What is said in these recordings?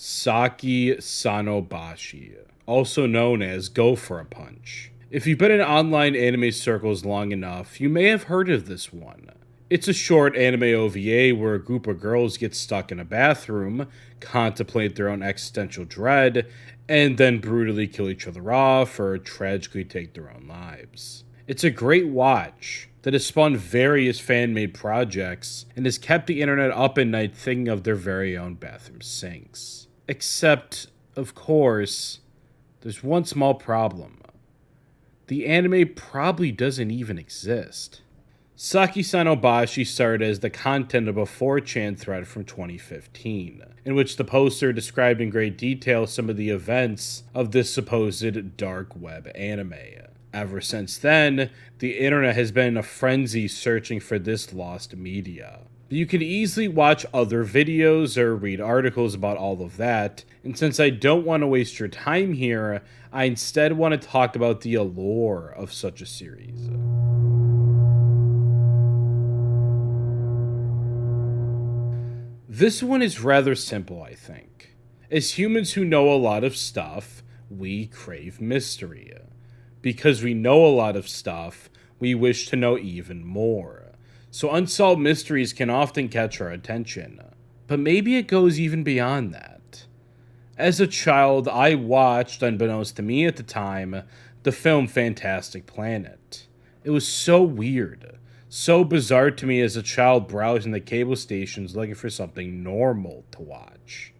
Saki Sanobashi, also known as Go for a Punch. If you've been in online anime circles long enough, you may have heard of this one. It's a short anime OVA where a group of girls get stuck in a bathroom, contemplate their own existential dread, and then brutally kill each other off or tragically take their own lives. It's a great watch that has spawned various fan-made projects and has kept the internet up at night thinking of their very own bathroom sinks. Except, of course, there's one small problem. The anime probably doesn't even exist. Saki Sanobashi started as the content of a 4chan thread from 2015, in which the poster described in great detail some of the events of this supposed dark web anime. Ever since then, the internet has been in a frenzy searching for this lost media. You can easily watch other videos or read articles about all of that, and since I don't want to waste your time here, I instead want to talk about the allure of such a series. This one is rather simple, I think. As humans who know a lot of stuff, we crave mystery. Because we know a lot of stuff, we wish to know even more. So unsolved mysteries can often catch our attention. But maybe it goes even beyond that. As a child, I watched, unbeknownst to me at the time, the film Fantastic Planet. It was so weird, so bizarre to me as a child browsing the cable stations looking for something normal to watch.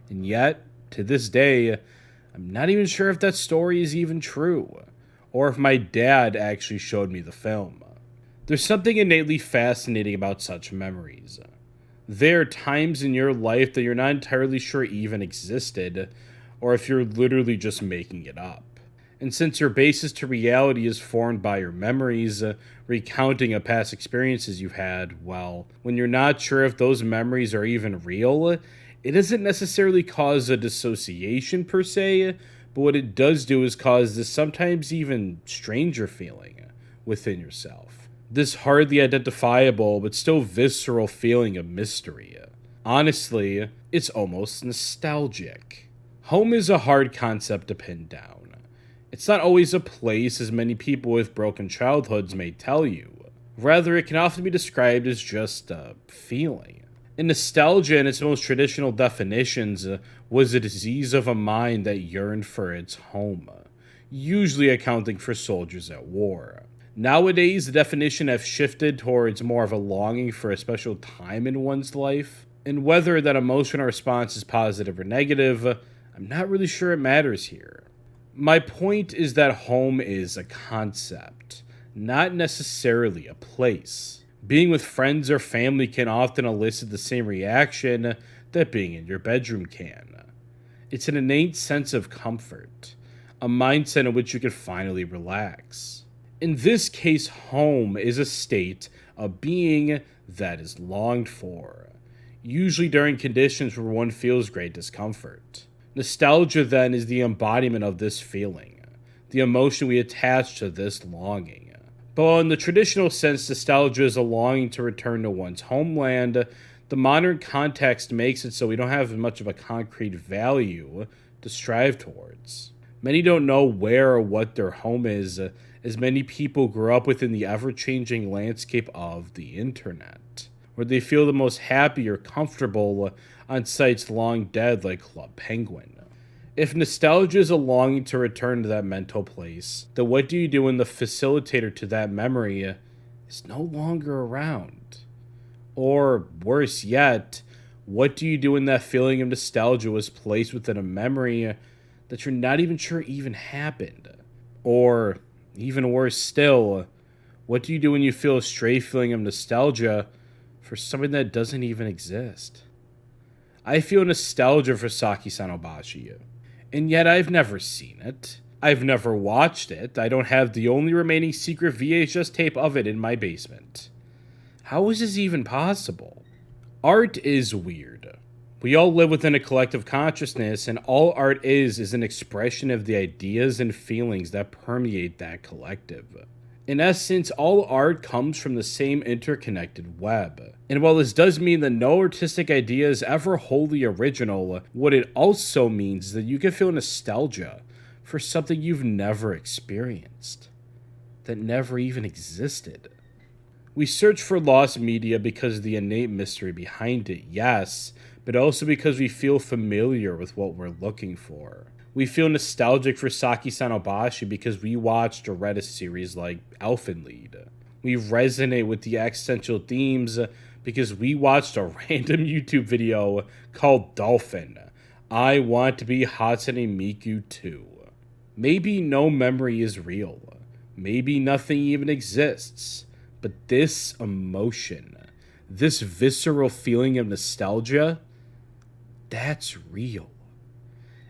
And yet, to this day, I'm not even sure if that story is even true, or if my dad actually showed me the film. There's something innately fascinating about such memories. There are times in your life that you're not entirely sure even existed, or if you're literally just making it up. And since your basis to reality is formed by your memories, recounting of past experiences you've had, well, when you're not sure if those memories are even real, it doesn't necessarily cause a dissociation per se, but what it does do is cause this sometimes even stranger feeling within yourself. This hardly identifiable but still visceral feeling of mystery. Honestly, it's almost nostalgic. Home is a hard concept to pin down. It's not always a place as many people with broken childhoods may tell you. Rather, it can often be described as just a feeling. And nostalgia in its most traditional definitions was a disease of a mind that yearned for its home, usually accounting for soldiers at war. Nowadays, the definition has shifted towards more of a longing for a special time in one's life, and whether that emotional response is positive or negative, I'm not really sure it matters here. My point is that home is a concept, not necessarily a place. Being with friends or family can often elicit the same reaction that being in your bedroom can. It's an innate sense of comfort, a mindset in which you can finally relax. In this case, home is a state of being that is longed for, usually during conditions where one feels great discomfort. Nostalgia, then, is the embodiment of this feeling, the emotion we attach to this longing. But while in the traditional sense, nostalgia is a longing to return to one's homeland, the modern context makes it so we don't have much of a concrete value to strive towards. Many don't know where or what their home is, as many people grow up within the ever-changing landscape of the internet, where they feel the most happy or comfortable on sites long dead like Club Penguin. If nostalgia is a longing to return to that mental place, then what do you do when the facilitator to that memory is no longer around? Or, worse yet, what do you do when that feeling of nostalgia was placed within a memory that you're not even sure even happened? Or, even worse still, what do you do when you feel a stray feeling of nostalgia for something that doesn't even exist? I feel nostalgia for Saki Sanobashi, and yet I've never seen it. I've never watched it. I don't have the only remaining secret VHS tape of it in my basement. How is this even possible? Art is weird. We all live within a collective consciousness, and all art is an expression of the ideas and feelings that permeate that collective. In essence, all art comes from the same interconnected web. And while this does mean that no artistic idea is ever wholly original, what it also means is that you can feel nostalgia for something you've never experienced, that never even existed. We search for lost media because of the innate mystery behind it, yes, but also because we feel familiar with what we're looking for. We feel nostalgic for Saki Sanobashi because we watched or read a series like Elfenlied. We resonate with the existential themes because we watched a random YouTube video called Dolphin. I want to be Hatsune Miku too. Maybe no memory is real. Maybe nothing even exists. But this emotion, this visceral feeling of nostalgia, that's real.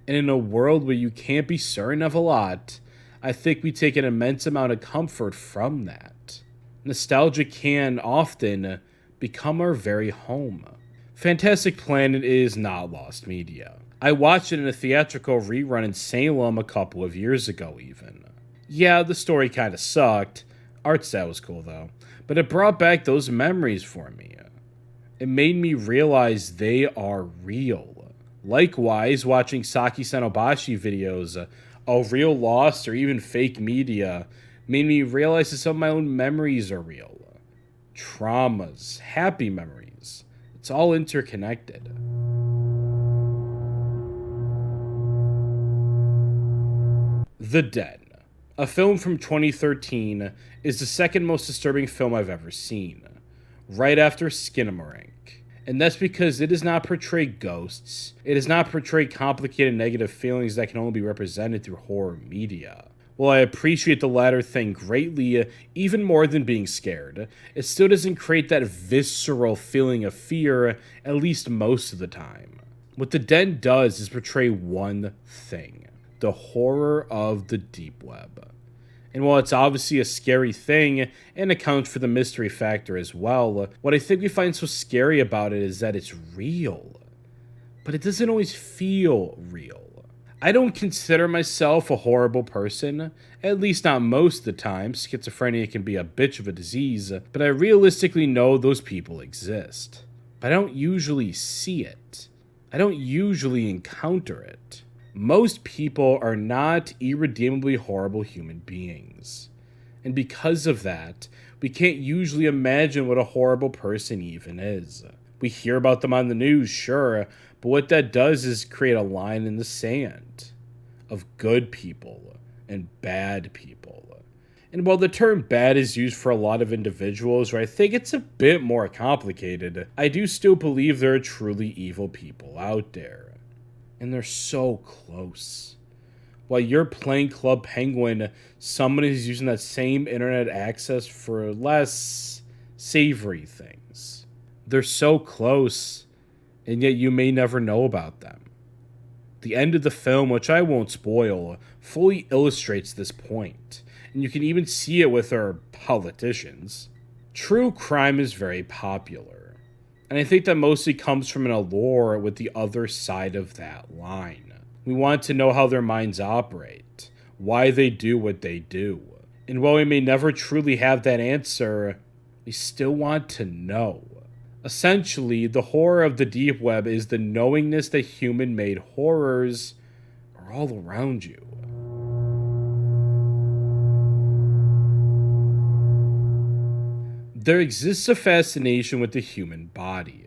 And in a world where you can't be certain of a lot, I think we take an immense amount of comfort from that. Nostalgia can often become our very home. Fantastic Planet is not lost media. I watched it in a theatrical rerun in Salem a couple of years ago even. Yeah, the story kinda sucked. Art style was cool though. But it brought back those memories for me. It made me realize they are real. Likewise, watching Saki Sanobashi videos of real lost or even fake media made me realize that some of my own memories are real. Traumas, happy memories. It's all interconnected. The Den, a film from 2013, is the second most disturbing film I've ever seen, right after Skinamarink. And that's because it does not portray ghosts. It does not portray complicated negative feelings that can only be represented through horror media. While I appreciate the latter thing greatly, even more than being scared, it still doesn't create that visceral feeling of fear, at least most of the time. What The Den does is portray one thing: the horror of the deep web. And while it's obviously a scary thing and accounts for the mystery factor as well, what I think we find so scary about it is that it's real. But it doesn't always feel real. I don't consider myself a horrible person, at least not most of the time. Schizophrenia can be a bitch of a disease, but I realistically know those people exist. But I don't usually see it. I don't usually encounter it. Most people are not irredeemably horrible human beings. And because of that, we can't usually imagine what a horrible person even is. We hear about them on the news, sure, but what that does is create a line in the sand of good people and bad people. And while the term bad is used for a lot of individuals, where I think it's a bit more complicated, I do still believe there are truly evil people out there. And they're so close. While you're playing Club Penguin, someone is using that same internet access for less savory things. They're so close, and yet you may never know about them. The end of the film, which I won't spoil, fully illustrates this point, and you can even see it with our politicians. True crime is very popular. And I think that mostly comes from an allure with the other side of that line. We want to know how their minds operate, why they do what they do. And while we may never truly have that answer, we still want to know. Essentially, the horror of the deep web is the knowingness that human-made horrors are all around you. There exists a fascination with the human body.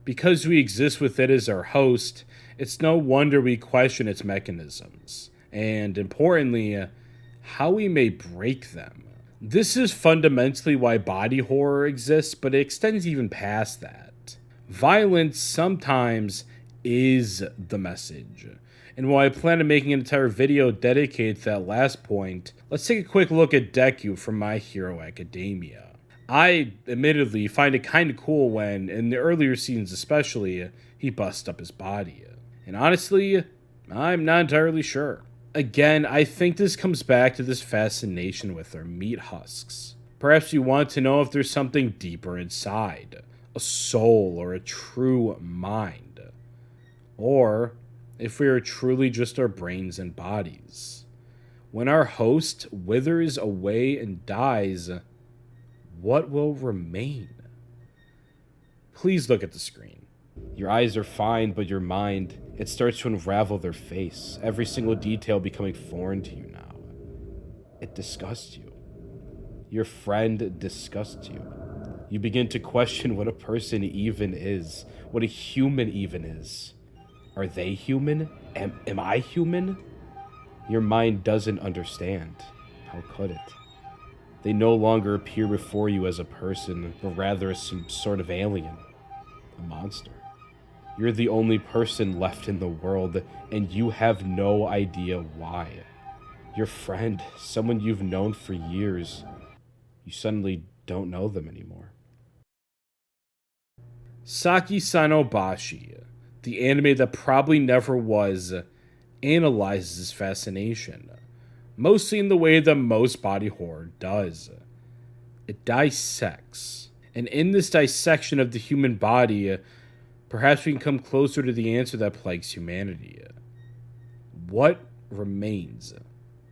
Because we exist with it as our host, it's no wonder we question its mechanisms, and importantly, how we may break them. This is fundamentally why body horror exists, but it extends even past that. Violence sometimes is the message. And while I plan on making an entire video dedicated to that last point, let's take a quick look at Deku from My Hero Academia. I, admittedly, find it kind of cool when, in the earlier scenes especially, he busts up his body. And honestly, I'm not entirely sure. Again, I think this comes back to this fascination with our meat husks. Perhaps you want to know if there's something deeper inside, a soul or a true mind. Or if we are truly just our brains and bodies. When our host withers away and dies, what will remain? Please look at the screen. Your eyes are fine, but your mind, it starts to unravel their face, every single detail becoming foreign to you now. It disgusts you. Your friend disgusts you. You begin to question what a person even is, what a human even is. Are they human? Am I human? Your mind doesn't understand. How could it? They no longer appear before you as a person, but rather as some sort of alien, a monster. You're the only person left in the world, and you have no idea why. Your friend, someone you've known for years, you suddenly don't know them anymore. Saki Sanobashi, the anime that probably never was, analyzes this fascination, mostly in the way that most body horror does. It dissects. And in this dissection of the human body, perhaps we can come closer to the answer that plagues humanity. What remains?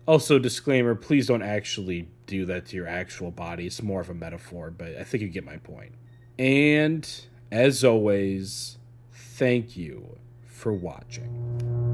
Also, disclaimer, please don't actually do that to your actual body. It's more of a metaphor, but I think you get my point. And, as always, thank you for watching.